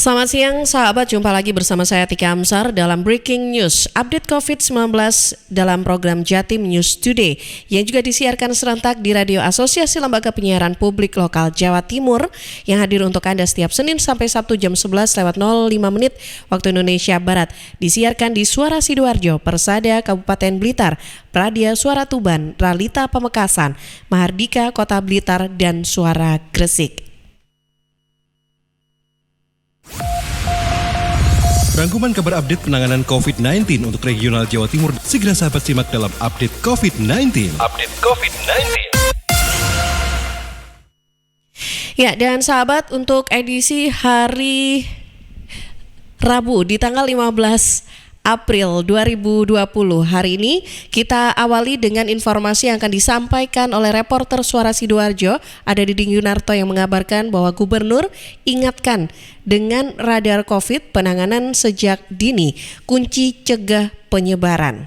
Selamat siang sahabat, jumpa lagi bersama saya Tika Amsar dalam Breaking News, update COVID-19 dalam program Jatim News Today yang juga disiarkan serentak di Radio Asosiasi Lembaga Penyiaran Publik Lokal Jawa Timur yang hadir untuk Anda setiap Senin sampai Sabtu jam 11:05 waktu Indonesia Barat. Disiarkan di Suara Sidoarjo, Persada Kabupaten Blitar, Pradia Suara Tuban, Ralita Pamekasan, Mahardika Kota Blitar, dan Suara Gresik. Rangkuman kabar update penanganan COVID-19 untuk regional Jawa Timur segera sahabat simak dalam update COVID-19. Ya, dan sahabat, untuk edisi hari Rabu di tanggal 15 April 2020 hari ini kita awali dengan informasi yang akan disampaikan oleh reporter Suara Sidoarjo, ada Diding Yunarto yang mengabarkan bahwa Gubernur ingatkan dengan radar COVID penanganan sejak dini, kunci cegah penyebaran.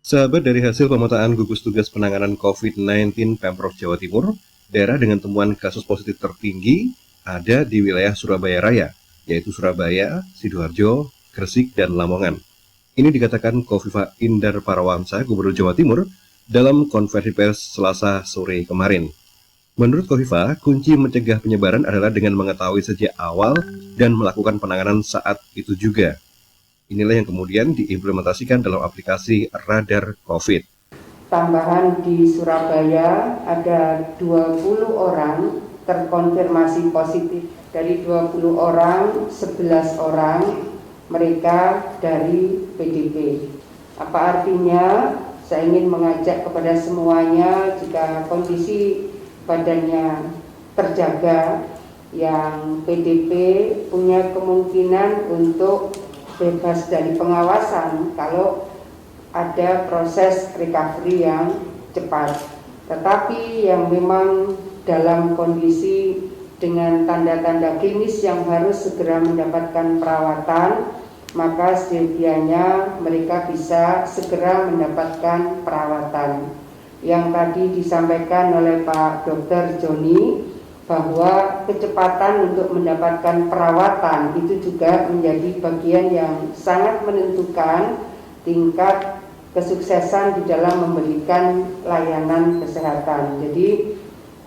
Sahabat, dari hasil pemetaan gugus tugas penanganan COVID-19 Pemprov Jawa Timur, daerah dengan temuan kasus positif tertinggi ada di wilayah Surabaya Raya, yaitu Surabaya, Sidoarjo, Gresik, dan Lamongan. Ini dikatakan Khofifah Indar Parawansa, Gubernur Jawa Timur, dalam konferensi pers Selasa sore kemarin. Menurut Khofifah, kunci mencegah penyebaran adalah dengan mengetahui sejak awal dan melakukan penanganan saat itu juga. Inilah yang kemudian diimplementasikan dalam aplikasi Radar COVID. Tambahan di Surabaya ada 20 orang terkonfirmasi positif. Dari 20 orang, 11 orang mereka dari PDP. Apa artinya? Saya ingin mengajak kepada semuanya, jika kondisi badannya terjaga, yang PDP punya kemungkinan untuk bebas dari pengawasan kalau ada proses recovery yang cepat. Tetapi yang memang dalam kondisi dengan tanda-tanda klinis yang harus segera mendapatkan perawatan, maka sedianya mereka bisa segera mendapatkan perawatan. Yang tadi disampaikan oleh Pak Dr. Joni, bahwa kecepatan untuk mendapatkan perawatan itu juga menjadi bagian yang sangat menentukan tingkat kesuksesan di dalam memberikan layanan kesehatan. Jadi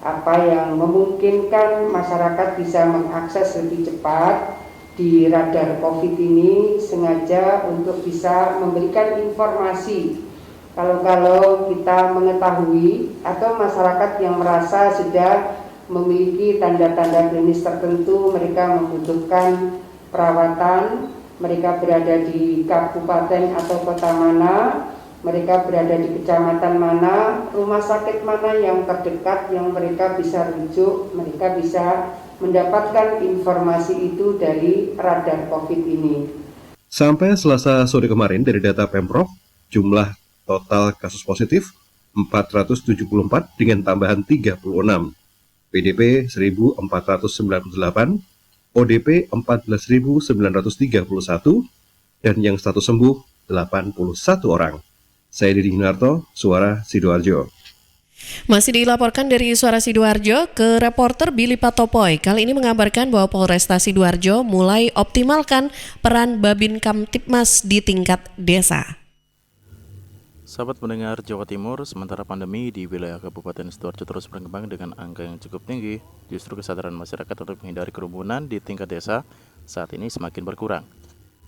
apa yang memungkinkan masyarakat bisa mengakses lebih cepat di radar COVID ini sengaja untuk bisa memberikan informasi. Kalau kita mengetahui atau masyarakat yang merasa sudah memiliki tanda-tanda klinis tertentu, mereka membutuhkan perawatan, mereka berada di kabupaten atau kota mana, mereka berada di kecamatan mana, rumah sakit mana yang terdekat yang mereka bisa rujuk, mereka bisa mendapatkan informasi itu dari radar COVID ini. Sampai Selasa sore kemarin dari data Pemprov, jumlah total kasus positif 474 dengan tambahan 36, PDP 1498, ODP 14.931, dan yang status sembuh 81 orang. Saya Didi Yunarto, Suara Sidoarjo. Masih dilaporkan dari Suara Sidoarjo ke reporter Billy Patopoy. Kali ini mengabarkan bahwa Polresta Sidoarjo mulai optimalkan peran Babin Kamtibmas di tingkat desa. Sahabat pendengar Jawa Timur, sementara pandemi di wilayah Kabupaten Sidoarjo terus berkembang dengan angka yang cukup tinggi, justru kesadaran masyarakat untuk menghindari kerumunan di tingkat desa saat ini semakin berkurang.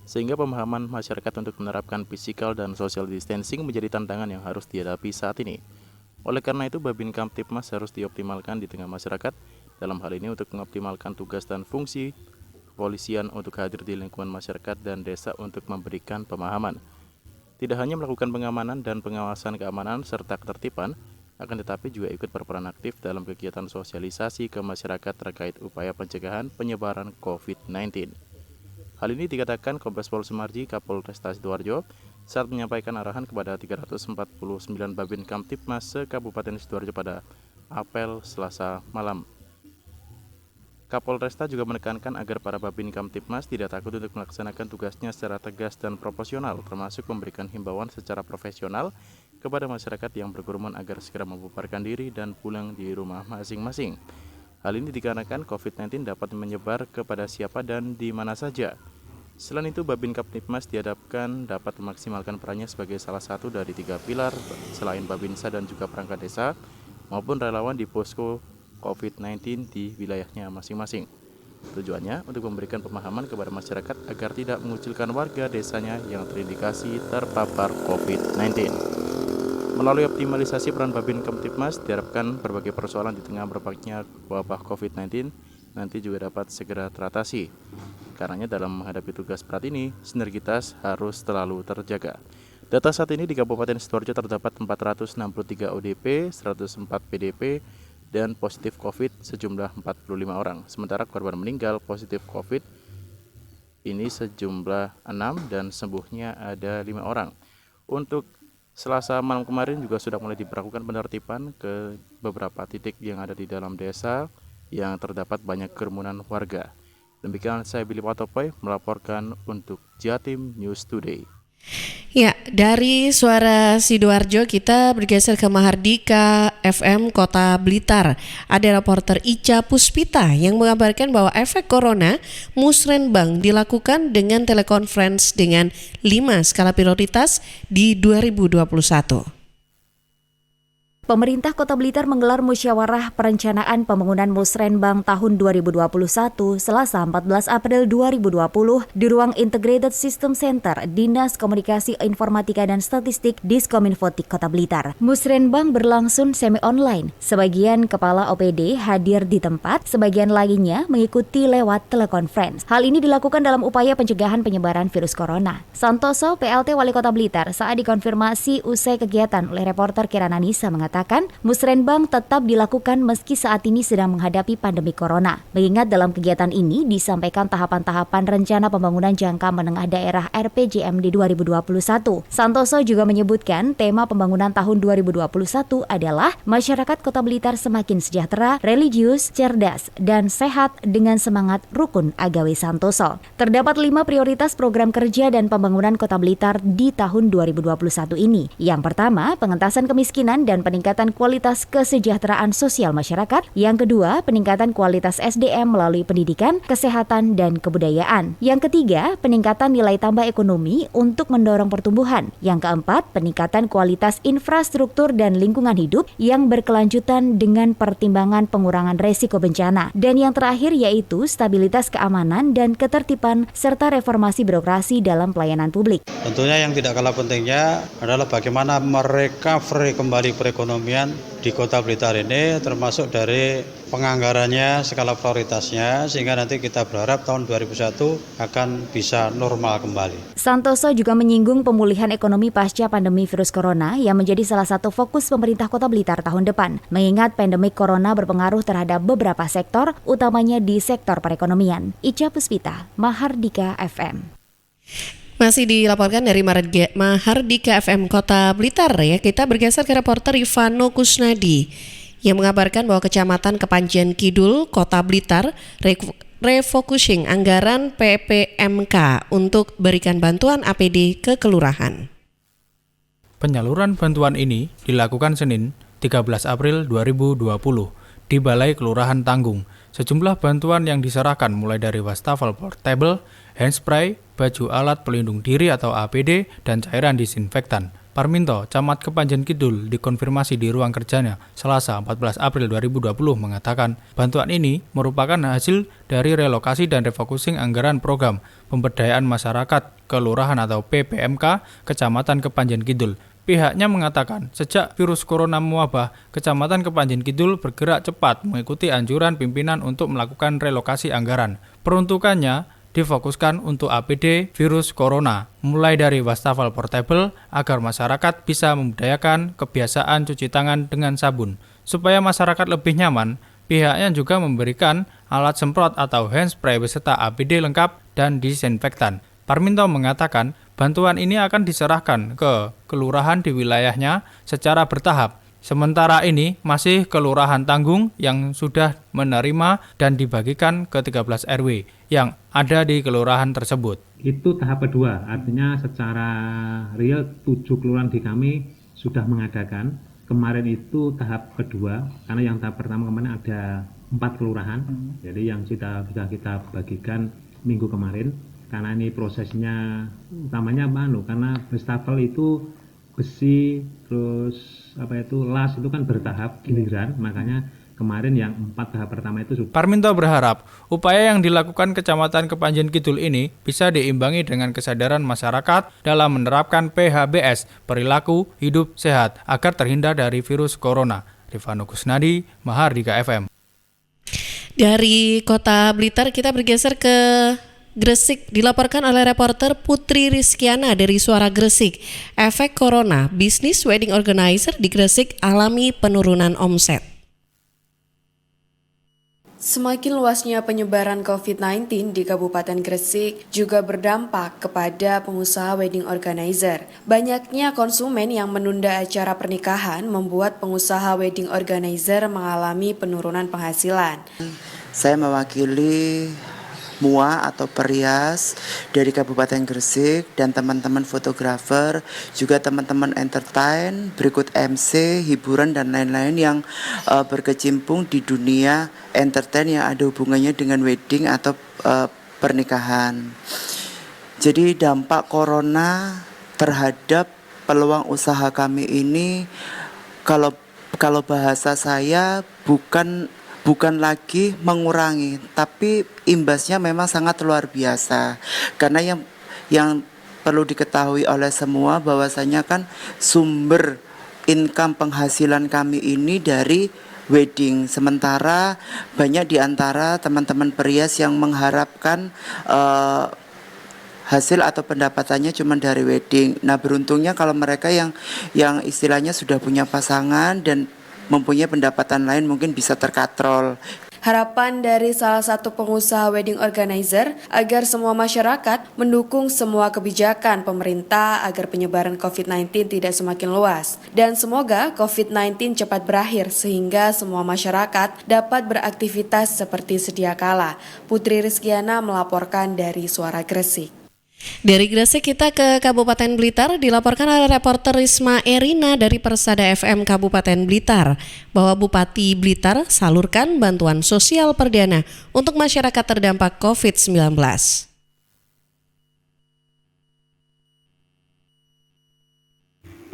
Sehingga pemahaman masyarakat untuk menerapkan physical dan social distancing menjadi tantangan yang harus dihadapi saat ini. Oleh karena itu, Babin Kamtibmas harus dioptimalkan di tengah masyarakat, dalam hal ini untuk mengoptimalkan tugas dan fungsi kepolisian untuk hadir di lingkungan masyarakat dan desa untuk memberikan pemahaman. Tidak hanya melakukan pengamanan dan pengawasan keamanan serta ketertiban, akan tetapi juga ikut berperan aktif dalam kegiatan sosialisasi ke masyarakat terkait upaya pencegahan penyebaran COVID-19. Hal ini dikatakan Kombes Pol Sumarji, Kapolresta Sidoarjo, saat menyampaikan arahan kepada 349 Babin Kamtibmas se-Kabupaten Sidoarjo pada apel Selasa malam. Kapolresta juga menekankan agar para Babin Kamtibmas tidak takut untuk melaksanakan tugasnya secara tegas dan proporsional, termasuk memberikan himbauan secara profesional kepada masyarakat yang berkerumun agar segera membubarkan diri dan pulang di rumah masing-masing. Hal ini dikarenakan COVID-19 dapat menyebar kepada siapa dan di mana saja. Selain itu, Babin Kaptipmas dihadapkan dapat memaksimalkan perannya sebagai salah satu dari 3 pilar selain Babinsa dan juga perangkat desa maupun relawan di posko COVID-19 di wilayahnya masing-masing. Tujuannya untuk memberikan pemahaman kepada masyarakat agar tidak mengucilkan warga desanya yang terindikasi terpapar COVID-19. Melalui optimalisasi peran Babin Kamtipmas, diharapkan berbagai persoalan di tengah merebaknya wabah COVID-19 nanti juga dapat segera teratasi. Karenanya dalam menghadapi tugas berat ini, sinergitas harus selalu terjaga. Data saat ini di Kabupaten Sidoarjo terdapat 463 ODP, 104 PDP, dan positif COVID sejumlah 45 orang. Sementara korban meninggal positif COVID ini sejumlah 6 dan sembuhnya ada 5 orang. Untuk Selasa malam kemarin juga sudah mulai diberlakukan penertiban ke beberapa titik yang ada di dalam desa yang terdapat banyak kerumunan warga. Demikian saya Billy Watopoy melaporkan untuk Jatim News Today. Ya, dari Suara Sidoarjo kita bergeser ke Mahardika FM Kota Blitar. Ada reporter Ica Puspita yang mengabarkan bahwa efek corona musrenbang dilakukan dengan telekonferensi dengan 5 skala prioritas di 2021. Pemerintah Kota Blitar menggelar musyawarah perencanaan pembangunan musrenbang tahun 2021 Selasa 14 April 2020 di ruang Integrated System Center Dinas Komunikasi Informatika dan Statistik Diskominfotik Kota Blitar. Musrenbang berlangsung semi-online. Sebagian kepala OPD hadir di tempat, sebagian lainnya mengikuti lewat telekonferensi. Hal ini dilakukan dalam upaya pencegahan penyebaran virus corona. Santoso, PLT Wali Kota Blitar, saat dikonfirmasi usai kegiatan oleh reporter Kirana Nisa mengatakan musrenbang tetap dilakukan meski saat ini sedang menghadapi pandemi corona. Mengingat dalam kegiatan ini disampaikan tahapan-tahapan rencana pembangunan jangka menengah daerah RPJMD 2021. Santoso juga menyebutkan tema pembangunan tahun 2021 adalah masyarakat Kota Blitar semakin sejahtera, religius, cerdas, dan sehat dengan semangat rukun agawi Santoso. Terdapat 5 prioritas program kerja dan pembangunan Kota Blitar di tahun 2021 ini. Yang pertama, pengentasan kemiskinan dan peningkatan kualitas kesejahteraan sosial masyarakat. Yang kedua, peningkatan kualitas SDM melalui pendidikan, kesehatan, dan kebudayaan. Yang ketiga, peningkatan nilai tambah ekonomi untuk mendorong pertumbuhan. Yang keempat, peningkatan kualitas infrastruktur dan lingkungan hidup yang berkelanjutan dengan pertimbangan pengurangan resiko bencana. Dan yang terakhir yaitu stabilitas keamanan dan ketertiban serta reformasi birokrasi dalam pelayanan publik. Tentunya yang tidak kalah pentingnya adalah bagaimana merecovery kembali perekonomian di Kota Blitar ini, termasuk dari penganggarannya, skala prioritasnya, sehingga nanti kita berharap tahun 2021 akan bisa normal kembali. Santoso juga menyinggung pemulihan ekonomi pasca pandemi virus corona yang menjadi salah satu fokus pemerintah Kota Blitar tahun depan. Mengingat pandemi corona berpengaruh terhadap beberapa sektor, utamanya di sektor perekonomian. Ica Puspita, Mahardika FM. Masih dilaporkan dari Mahardika FM Kota Blitar ya. Kita bergeser ke reporter Ivano Kusnadi yang mengabarkan bahwa Kecamatan Kepanjen Kidul, Kota Blitar refocusing anggaran PPMK untuk berikan bantuan APD ke kelurahan. Penyaluran bantuan ini dilakukan Senin 13 April 2020 di Balai Kelurahan Tanggung. Sejumlah bantuan yang diserahkan mulai dari wastafel portable, handspray, baju alat pelindung diri atau APD, dan cairan disinfektan. Parminto, Camat Kepanjen Kidul, dikonfirmasi di ruang kerjanya Selasa 14 April 2020 mengatakan bantuan ini merupakan hasil dari relokasi dan refocusing anggaran program pemberdayaan masyarakat kelurahan atau PPMK Kecamatan Kepanjen Kidul. Pihaknya mengatakan sejak virus corona mewabah, Kecamatan Kepanjen Kidul bergerak cepat mengikuti anjuran pimpinan untuk melakukan relokasi anggaran. Peruntukannya difokuskan untuk APD virus corona, mulai dari wastafel portable agar masyarakat bisa membudayakan kebiasaan cuci tangan dengan sabun. Supaya masyarakat lebih nyaman, pihaknya juga memberikan alat semprot atau handspray beserta APD lengkap dan disinfektan. Parminto mengatakan bantuan ini akan diserahkan ke kelurahan di wilayahnya secara bertahap. Sementara ini masih Kelurahan Tanggung yang sudah menerima dan dibagikan ke 13 RW yang ada di kelurahan tersebut. Itu tahap kedua, artinya secara real 7 kelurahan di kami sudah mengadakan. Kemarin itu tahap kedua, karena yang tahap pertama kemarin ada 4 kelurahan. Jadi yang sudah kita bagikan minggu kemarin, karena ini prosesnya utamanya karena wastafel itu besi, terus las itu kan bertahap giliran, makanya kemarin yang 4 tahap pertama itu Parminto berharap upaya yang dilakukan Kecamatan Kepanjen Kidul ini bisa diimbangi dengan kesadaran masyarakat dalam menerapkan PHBS, perilaku hidup sehat, agar terhindar dari virus corona. Rifano Kusnadi, Mahardika FM. Dari Kota Blitar kita bergeser ke Gresik, dilaporkan oleh reporter Putri Rizkiana dari Suara Gresik. Efek corona, bisnis wedding organizer di Gresik alami penurunan omset. Semakin luasnya penyebaran COVID-19 di Kabupaten Gresik juga berdampak kepada pengusaha wedding organizer. Banyaknya konsumen yang menunda acara pernikahan membuat pengusaha wedding organizer mengalami penurunan penghasilan. Saya mewakili MUA atau Perias dari Kabupaten Gresik dan teman-teman fotografer, juga teman-teman entertain, berikut MC, hiburan dan lain-lain yang berkecimpung di dunia entertain yang ada hubungannya dengan wedding atau pernikahan. Jadi dampak corona terhadap peluang usaha kami ini, kalau bahasa saya bukan lagi mengurangi, tapi imbasnya memang sangat luar biasa. Karena yang perlu diketahui oleh semua bahwasanya kan sumber income penghasilan kami ini dari wedding. Sementara banyak di antara teman-teman perias yang mengharapkan hasil atau pendapatannya cuma dari wedding. Nah, beruntungnya kalau mereka yang istilahnya sudah punya pasangan dan mempunyai pendapatan lain mungkin bisa terkatrol. Harapan dari salah satu pengusaha wedding organizer agar semua masyarakat mendukung semua kebijakan pemerintah agar penyebaran COVID-19 tidak semakin luas. Dan semoga COVID-19 cepat berakhir sehingga semua masyarakat dapat beraktivitas seperti sedia kala. Putri Rizkiana melaporkan dari Suara Gresik. Dari Gresik kita ke Kabupaten Blitar, dilaporkan oleh reporter Risma Erina dari Persada FM Kabupaten Blitar bahwa Bupati Blitar salurkan bantuan sosial perdana untuk masyarakat terdampak COVID-19.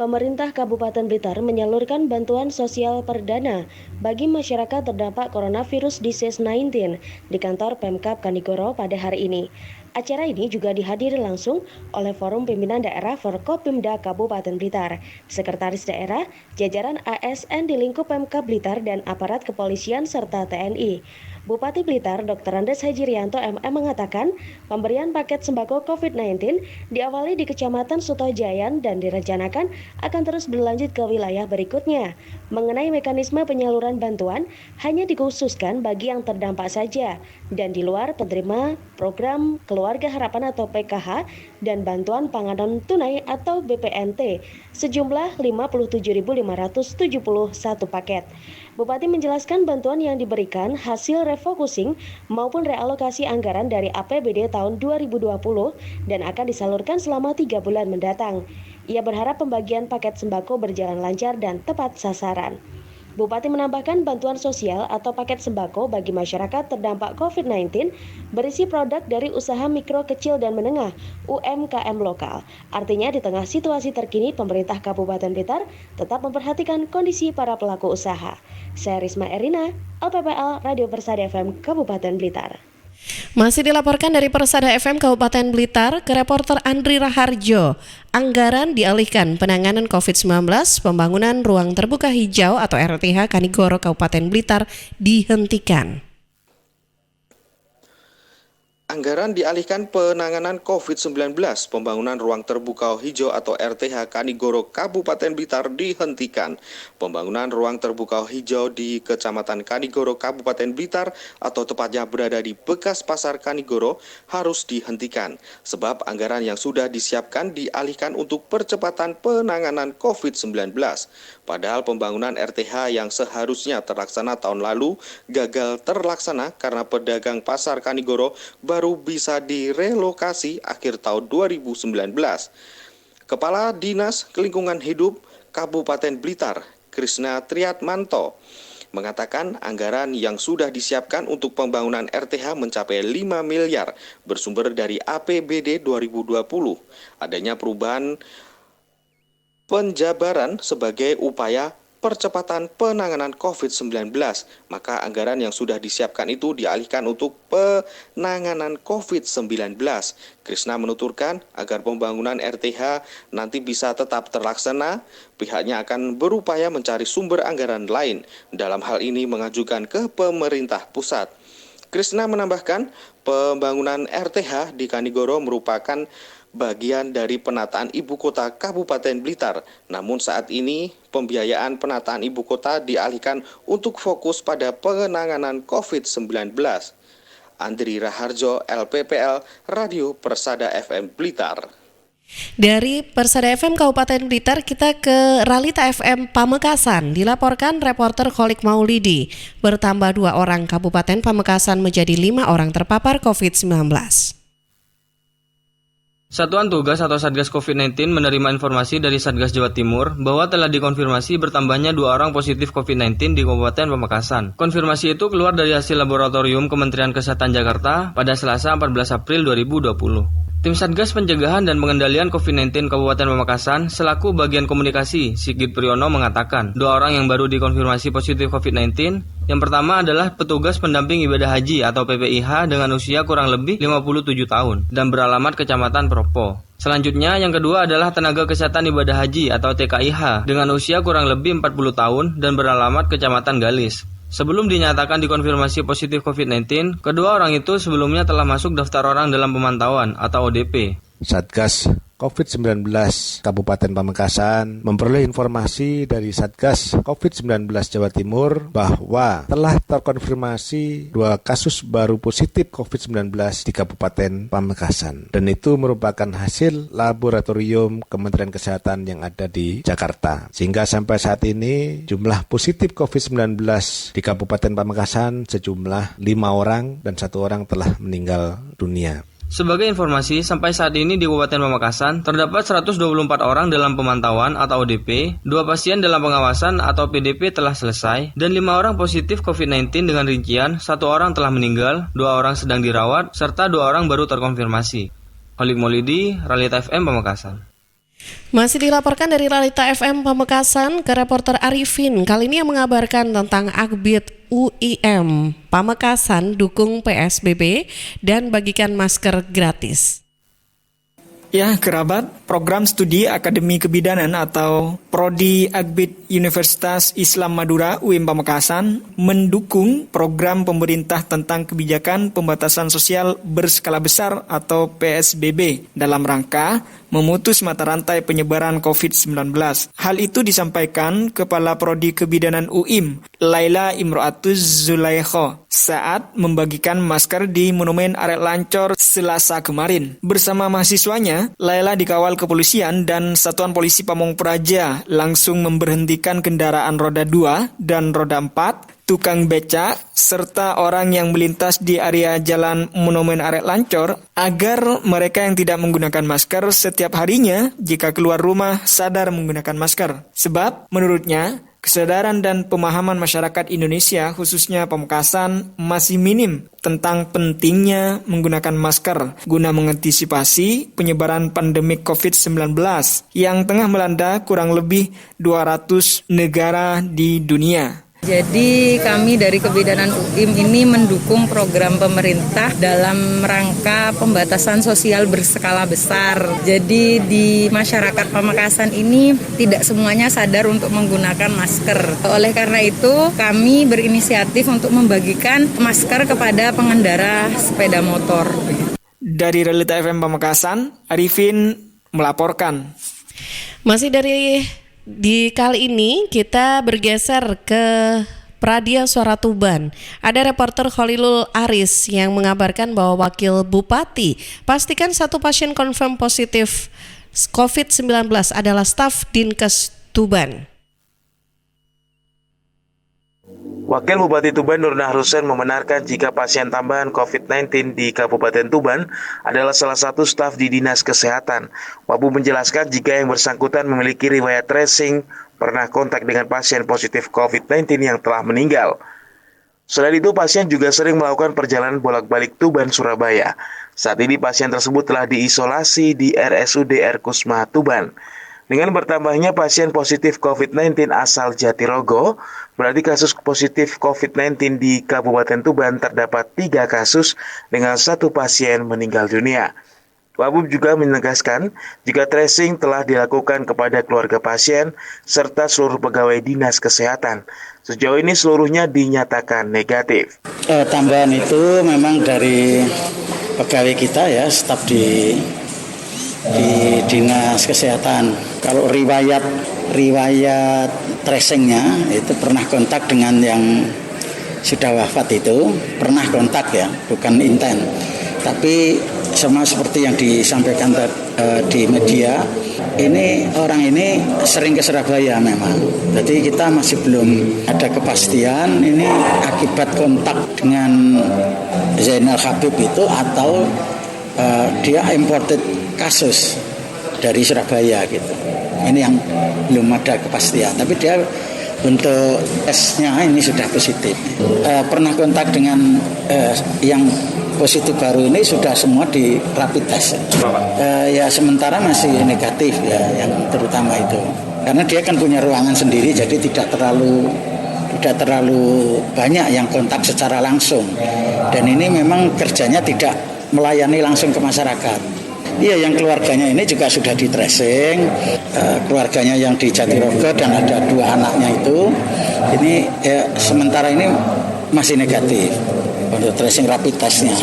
Pemerintah Kabupaten Blitar menyalurkan bantuan sosial perdana bagi masyarakat terdampak coronavirus disease 19 di kantor Pemkab Kanigoro pada hari ini. Acara ini juga dihadiri langsung oleh Forum Pimpinan Daerah Forkopimda Kabupaten Blitar, Sekretaris Daerah, jajaran ASN di lingkup Pemkab Blitar dan aparat kepolisian serta TNI. Bupati Blitar Dr. Andes Hajirianto MM mengatakan pemberian paket sembako COVID-19 diawali di Kecamatan Sutojayan dan direncanakan akan terus berlanjut ke wilayah berikutnya. Mengenai mekanisme penyaluran bantuan hanya dikhususkan bagi yang terdampak saja dan di luar penerima program Keluarga Harapan atau PKH dan bantuan panganan tunai atau BPNT sejumlah 57.571 paket. Bupati menjelaskan bantuan yang diberikan hasil refocusing maupun realokasi anggaran dari APBD tahun 2020 dan akan disalurkan selama 3 bulan mendatang. Ia berharap pembagian paket sembako berjalan lancar dan tepat sasaran. Bupati menambahkan bantuan sosial atau paket sembako bagi masyarakat terdampak COVID-19 berisi produk dari usaha mikro, kecil, dan menengah UMKM lokal. Artinya di tengah situasi terkini, pemerintah Kabupaten Blitar tetap memperhatikan kondisi para pelaku usaha. Saya Risma Erina, LPPL Radio Persada FM Kabupaten Blitar. Masih dilaporkan dari Persada FM Kabupaten Blitar ke reporter Andri Raharjo. Anggaran dialihkan penanganan COVID-19, pembangunan ruang terbuka hijau atau RTH Kanigoro Kabupaten Blitar dihentikan. Anggaran dialihkan penanganan COVID-19, pembangunan ruang terbuka hijau atau RTH Kanigoro Kabupaten Blitar dihentikan. Pembangunan ruang terbuka hijau di Kecamatan Kanigoro Kabupaten Blitar atau tepatnya berada di bekas Pasar Kanigoro harus dihentikan. Sebab anggaran yang sudah disiapkan dialihkan untuk percepatan penanganan COVID-19. Padahal pembangunan RTH yang seharusnya terlaksana tahun lalu gagal terlaksana karena pedagang Pasar Kanigoro baru bisa direlokasi akhir tahun 2019. Kepala Dinas Lingkungan Hidup Kabupaten Blitar, Krisna Triatmanto, mengatakan anggaran yang sudah disiapkan untuk pembangunan RTH mencapai 5 miliar bersumber dari APBD 2020. Adanya perubahan penjabaran sebagai upaya percepatan penanganan COVID-19, maka anggaran yang sudah disiapkan itu dialihkan untuk penanganan COVID-19. Krishna menuturkan agar pembangunan RTH nanti bisa tetap terlaksana, pihaknya akan berupaya mencari sumber anggaran lain, dalam hal ini mengajukan ke pemerintah pusat. Krishna menambahkan, pembangunan RTH di Kanigoro merupakan bagian dari penataan ibu kota Kabupaten Blitar. Namun saat ini pembiayaan penataan ibu kota dialihkan untuk fokus pada penanganan COVID-19. Andri Raharjo, LPPL, Radio Persada FM Blitar. Dari Persada FM Kabupaten Blitar kita ke Ralita FM Pamekasan. Dilaporkan reporter Kholik Maulidi, bertambah 2 orang, Kabupaten Pamekasan menjadi 5 orang terpapar COVID-19. Satuan Tugas atau Satgas COVID-19 menerima informasi dari Satgas Jawa Timur bahwa telah dikonfirmasi bertambahnya 2 orang positif COVID-19 di Kabupaten Pamekasan. Konfirmasi itu keluar dari hasil laboratorium Kementerian Kesehatan Jakarta pada Selasa 14 April 2020. Tim Satgas Pencegahan dan Pengendalian COVID-19 Kabupaten Pamekasan selaku bagian komunikasi Sigit Priyono mengatakan 2 orang yang baru dikonfirmasi positif COVID-19. Yang pertama adalah petugas pendamping ibadah haji atau PPIH dengan usia kurang lebih 57 tahun dan beralamat Kecamatan Propo. Selanjutnya yang kedua adalah tenaga kesehatan ibadah haji atau TKIH dengan usia kurang lebih 40 tahun dan beralamat Kecamatan Galis. Sebelum dinyatakan dikonfirmasi positif COVID-19, kedua orang itu sebelumnya telah masuk daftar orang dalam pemantauan atau ODP. Satgas COVID-19 Kabupaten Pamekasan memperoleh informasi dari Satgas COVID-19 Jawa Timur bahwa telah terkonfirmasi 2 kasus baru positif COVID-19 di Kabupaten Pamekasan. Dan itu merupakan hasil laboratorium Kementerian Kesehatan yang ada di Jakarta. Sehingga sampai saat ini jumlah positif COVID-19 di Kabupaten Pamekasan sejumlah 5 orang dan 1 orang telah meninggal dunia. Sebagai informasi, sampai saat ini di Kabupaten Pamekasan terdapat 124 orang dalam pemantauan atau ODP, 2 pasien dalam pengawasan atau PDP telah selesai, dan 5 orang positif COVID-19 dengan rincian 1 orang telah meninggal, 2 orang sedang dirawat, serta 2 orang baru terkonfirmasi. Kholik Maulidi, Ralita FM Pamekasan. Masih dilaporkan dari Ralita FM Pamekasan ke reporter Arifin. Kali ini yang mengabarkan tentang Akbid UIM Pamekasan dukung PSBB dan bagikan masker gratis. Ya, kerabat, program studi Akademi Kebidanan atau Prodi Akbid Universitas Islam Madura UIM Pamekasan mendukung program pemerintah tentang kebijakan pembatasan sosial berskala besar atau PSBB dalam rangka memutus mata rantai penyebaran COVID-19. Hal itu disampaikan Kepala Prodi Kebidanan UIM, Laila Imro'atuz Zulaikho, saat membagikan masker di Monumen Aret Lancor Selasa kemarin. Bersama mahasiswanya, Laila dikawal kepolisian dan Satuan Polisi Pamong Praja langsung memberhentikan kendaraan roda 2 dan roda 4, tukang becak, serta orang yang melintas di area jalan Monumen Aret Lancor agar mereka yang tidak menggunakan masker setiap harinya jika keluar rumah sadar menggunakan masker. Sebab menurutnya, kesadaran dan pemahaman masyarakat Indonesia khususnya Pamekasan masih minim tentang pentingnya menggunakan masker guna mengantisipasi penyebaran pandemi COVID-19 yang tengah melanda kurang lebih 200 negara di dunia. Jadi kami dari Kebidanan UIM ini mendukung program pemerintah dalam rangka pembatasan sosial berskala besar. Jadi di masyarakat Pamekasan ini tidak semuanya sadar untuk menggunakan masker. Oleh karena itu kami berinisiatif untuk membagikan masker kepada pengendara sepeda motor. Dari Ralita FM Pamekasan, Arifin melaporkan. Masih di kali ini kita bergeser ke Pradia Suara Tuban. Ada reporter Khalilul Aris yang mengabarkan bahwa Wakil Bupati pastikan 1 pasien konfirm positif COVID-19 adalah staf Dinkes Tuban. Wakil Bupati Tuban Nurnah Rusen membenarkan jika pasien tambahan COVID-19 di Kabupaten Tuban adalah salah satu staf di Dinas Kesehatan. Wabub menjelaskan jika yang bersangkutan memiliki riwayat tracing, pernah kontak dengan pasien positif COVID-19 yang telah meninggal. Selain itu, pasien juga sering melakukan perjalanan bolak-balik Tuban-Surabaya. Saat ini pasien tersebut telah diisolasi di RSUD Erkusma Tuban. Dengan bertambahnya pasien positif COVID-19 asal Jatirogo, berarti kasus positif COVID-19 di Kabupaten Tuban terdapat 3 kasus dengan 1 pasien meninggal dunia. Wabub juga menegaskan jika tracing telah dilakukan kepada keluarga pasien serta seluruh pegawai Dinas Kesehatan. Sejauh ini seluruhnya dinyatakan negatif. Tambahan itu memang dari pegawai kita ya, staf di Dinas Kesehatan. Kalau riwayat tracingnya itu pernah kontak dengan yang sudah wafat itu, pernah kontak ya, bukan inten. Tapi sama seperti yang disampaikan di media, ini orang ini sering ke Surabaya memang. Jadi kita masih belum ada kepastian ini akibat kontak dengan Zainal Habib itu atau dia imported kasus dari Surabaya gitu. Ini yang belum ada kepastian. Tapi dia untuk tesnya ini sudah positif. Pernah kontak dengan yang positif baru ini sudah semua di rapid test. Ya sementara masih negatif ya, yang terutama itu. Karena dia kan punya ruangan sendiri, jadi tidak terlalu banyak yang kontak secara langsung. Dan ini memang kerjanya tidak melayani langsung ke masyarakat. Iya, yang keluarganya ini juga sudah di tracing, keluarganya yang di Jatirogo dan ada 2 anaknya itu, ini sementara ini masih negatif untuk tracing rapid testnya.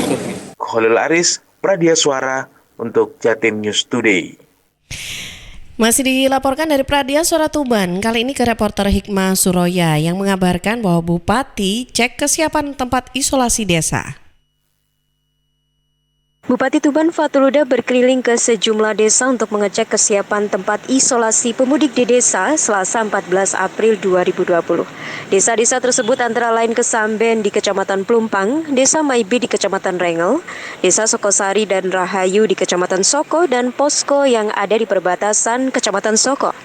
Khalil Aris, Pradia Suara untuk Jatim News Today. Masih dilaporkan dari Pradia Suara Tuban, kali ini ke reporter Hikmah Suroya yang mengabarkan bahwa Bupati cek kesiapan tempat isolasi desa. Bupati Tuban Fatuluda berkeliling ke sejumlah desa untuk mengecek kesiapan tempat isolasi pemudik di desa Selasa 14 April 2020. Desa-desa tersebut antara lain Kesamben di Kecamatan Plumpang, Desa Maibi di Kecamatan Rengel, Desa Sokosari dan Rahayu di Kecamatan Soko, dan posko yang ada di perbatasan Kecamatan Soko.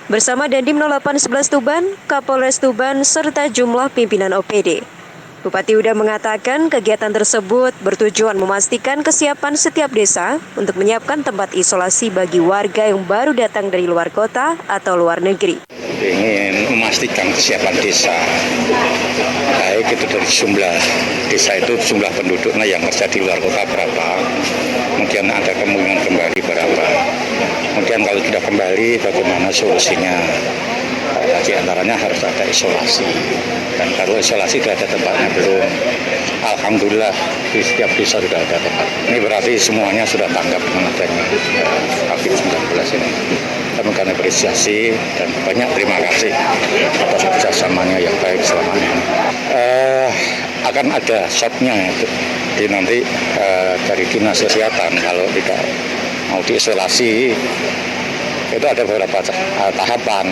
Bersama Dandim 0811 Tuban, Kapolres Tuban, serta jumlah pimpinan OPD. Bupati Uda mengatakan kegiatan tersebut bertujuan memastikan kesiapan setiap desa untuk menyiapkan tempat isolasi bagi warga yang baru datang dari luar kota atau luar negeri. Ingin memastikan kesiapan desa, baik itu dari jumlah desa itu jumlah penduduknya yang kerja di luar kota berapa, kemudian ada kemungkinan kembali berapa, kemudian kalau tidak kembali bagaimana solusinya. Di antaranya harus ada isolasi, dan kalau isolasi sudah ada tempatnya belum. Alhamdulillah di setiap desa sudah ada tempat. Ini berarti semuanya sudah tanggap dengan adanya COVID-19 ini. Kami akan apresiasi dan banyak terima kasih atas kerjasamanya yang baik selama ini. Akan ada shotnya di nanti dari Dinas Kesehatan kalau tidak mau diisolasi itu ada beberapa tahapan.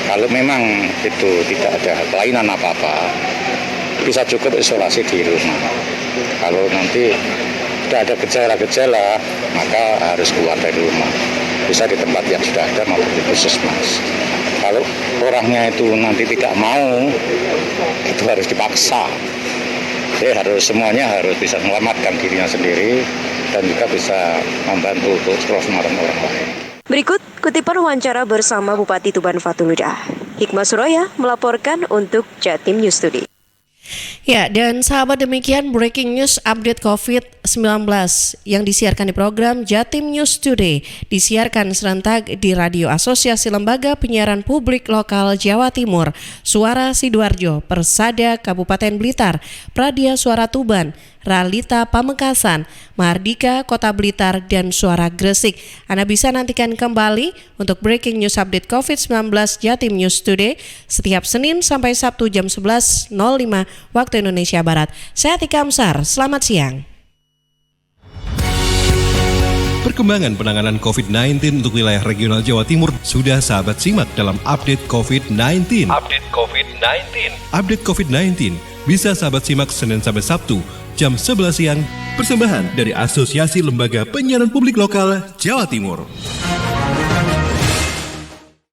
Kalau memang itu tidak ada kelainan apa-apa, bisa cukup isolasi di rumah. Kalau nanti tidak ada gejala-gejala, maka harus keluar dari rumah. Bisa di tempat yang sudah ada maupun di puskesmas. Kalau orangnya itu nanti tidak mau, itu harus dipaksa. Jadi semuanya harus bisa menyelamatkan dirinya sendiri dan juga bisa membantu untuk keselamatan orang lain. Berikut kutipan wawancara bersama Bupati Tuban Fatuluda. Hikmah Suroya melaporkan untuk Jatim News Today. Ya, dan sahabat, demikian breaking news update COVID-19 yang disiarkan di program Jatim News Today, disiarkan serentak di Radio Asosiasi Lembaga Penyiaran Publik Lokal Jawa Timur, Suara Sidoarjo, Persada Kabupaten Blitar, Pradia Suara Tuban, Ralita Pamekasan, Mardika Kota Blitar, dan Suara Gresik. Anda bisa nantikan kembali untuk breaking news update COVID-19 Jatim News Today setiap Senin sampai Sabtu jam 11.05 waktu Indonesia Barat. Saya Tika Amsar, selamat siang. Perkembangan penanganan COVID-19 untuk wilayah regional Jawa Timur sudah sahabat simak dalam Update COVID-19. Update COVID-19. Update COVID-19 bisa sahabat simak Senin sampai Sabtu jam 11 siang. Persembahan dari Asosiasi Lembaga Penyiaran Publik Lokal Jawa Timur.